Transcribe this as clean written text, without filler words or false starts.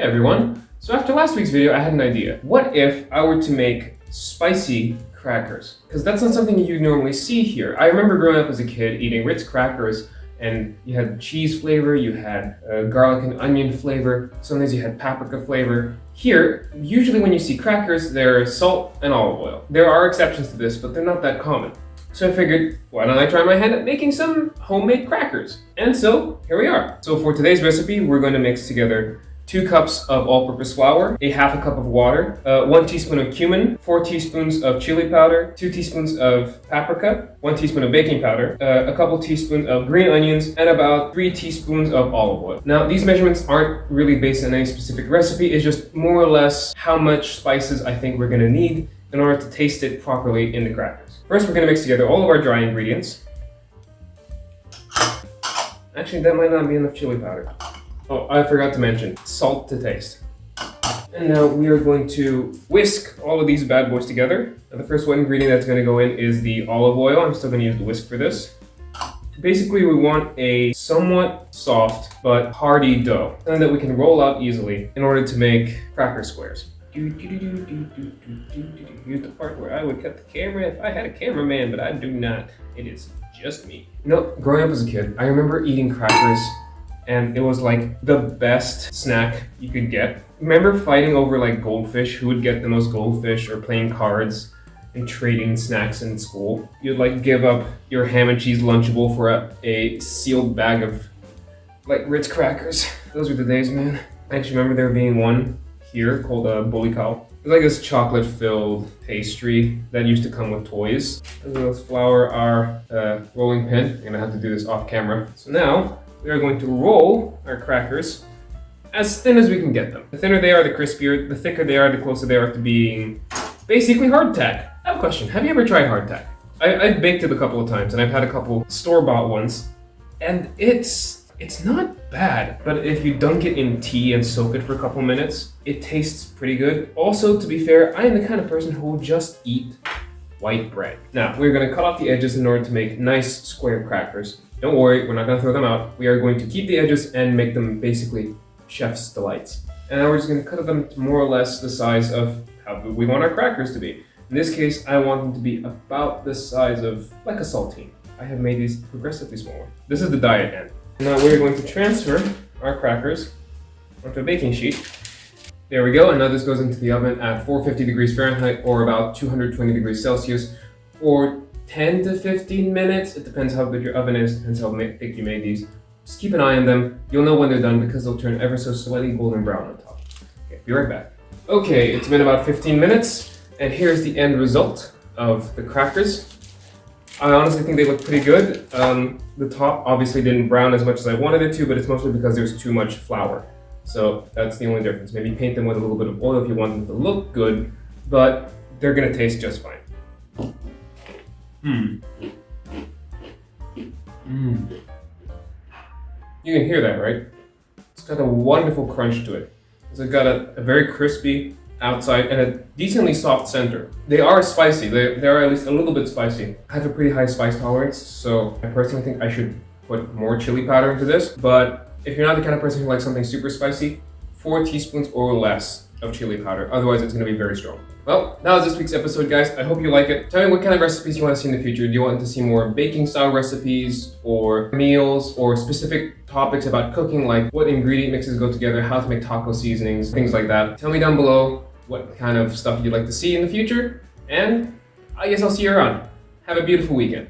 Hey everyone! So after last week's video, I had an idea. What if I were to make spicy crackers? Because that's not something you normally see here. I remember growing up as a kid eating Ritz crackers, and you had cheese flavor, you had garlic and onion flavor, sometimes you had paprika flavor. Here, usually when you see crackers, there's salt and olive oil. There are exceptions to this, but they're not that common. So I figured, why don't I try my hand at making some homemade crackers? And so, here we are. So for today's recipe, we're going to mix together 2 cups of all-purpose flour, a half a cup of water, 1 teaspoon of cumin, 4 teaspoons of chili powder, 2 teaspoons of paprika, 1 teaspoon of baking powder, a couple teaspoons of green onions, and about 3 teaspoons of olive oil. Now, these measurements aren't really based on any specific recipe, it's just more or less how much spices I think we're gonna need in order to taste it properly in the crackers. First, we're gonna mix together all of our dry ingredients. Actually, that might not be enough chili powder. Oh, I forgot to mention, salt to taste. And now we are going to whisk all of these bad boys together. Now the first one ingredient that's going to go in is the olive oil. I'm still going to use the whisk for this. Basically, we want a somewhat soft but hearty dough, something that we can roll out easily in order to make cracker squares. Here's the part where I would cut the camera if I had a cameraman, but I do not. It is just me. You know, growing up as a kid, I remember eating crackers and it was like the best snack you could get. Remember fighting over like goldfish, who would get the most goldfish, or playing cards and trading snacks in school? You'd like give up your ham and cheese Lunchable for a sealed bag of like Ritz crackers. Those were the days, man. I actually remember there being one here called a bully cow. It's like this chocolate filled pastry that used to come with toys. Let's flour our rolling pin. I'm gonna have to do this off camera. So now, we are going to roll our crackers as thin as we can get them. The thinner they are, the crispier. The thicker they are, the closer they are to being basically hardtack. I have a question. Have you ever tried hardtack? I've baked it a couple of times, and I've had a couple store-bought ones, and it's not bad. But if you dunk it in tea and soak it for a couple minutes, it tastes pretty good. Also, to be fair, I am the kind of person who will just eat white bread. Now, we're going to cut off the edges in order to make nice square crackers. Don't worry, we're not going to throw them out. We are going to keep the edges and make them basically chef's delights. And now we're just going to cut them to more or less the size of how we want our crackers to be. In this case, I want them to be about the size of like a saltine. I have made these progressively smaller. This is the diet end. Now we're going to transfer our crackers onto a baking sheet. There we go, and now this goes into the oven at 450 degrees Fahrenheit or about 220 degrees Celsius for 10 to 15 minutes. It depends how good your oven is, depends how thick you made these. Just keep an eye on them. You'll know when they're done because they'll turn ever so slightly golden brown on top. Okay, be right back. Okay, it's been about 15 minutes, and here's the end result of the crackers. I honestly think they look pretty good. The top obviously didn't brown as much as I wanted it to, but it's mostly because there's too much flour. So that's the only difference. Maybe paint them with a little bit of oil if you want them to look good, but they're gonna taste just fine. You can hear that, right? It's got a wonderful crunch to it. It's got a very crispy outside and a decently soft center. They are spicy. They are at least a little bit spicy. I have a pretty high spice tolerance, so I personally think I should put more chili powder into this. But if you're not the kind of person who likes something super spicy, 4 teaspoons or less of chili powder. Otherwise, it's going to be very strong. Well, that was this week's episode, guys. I hope you like it. Tell me what kind of recipes you want to see in the future. Do you want to see more baking style recipes or meals or specific topics about cooking, like what ingredient mixes go together, how to make taco seasonings, things like that? Tell me down below what kind of stuff you'd like to see in the future, and I guess I'll see you around. Have a beautiful weekend.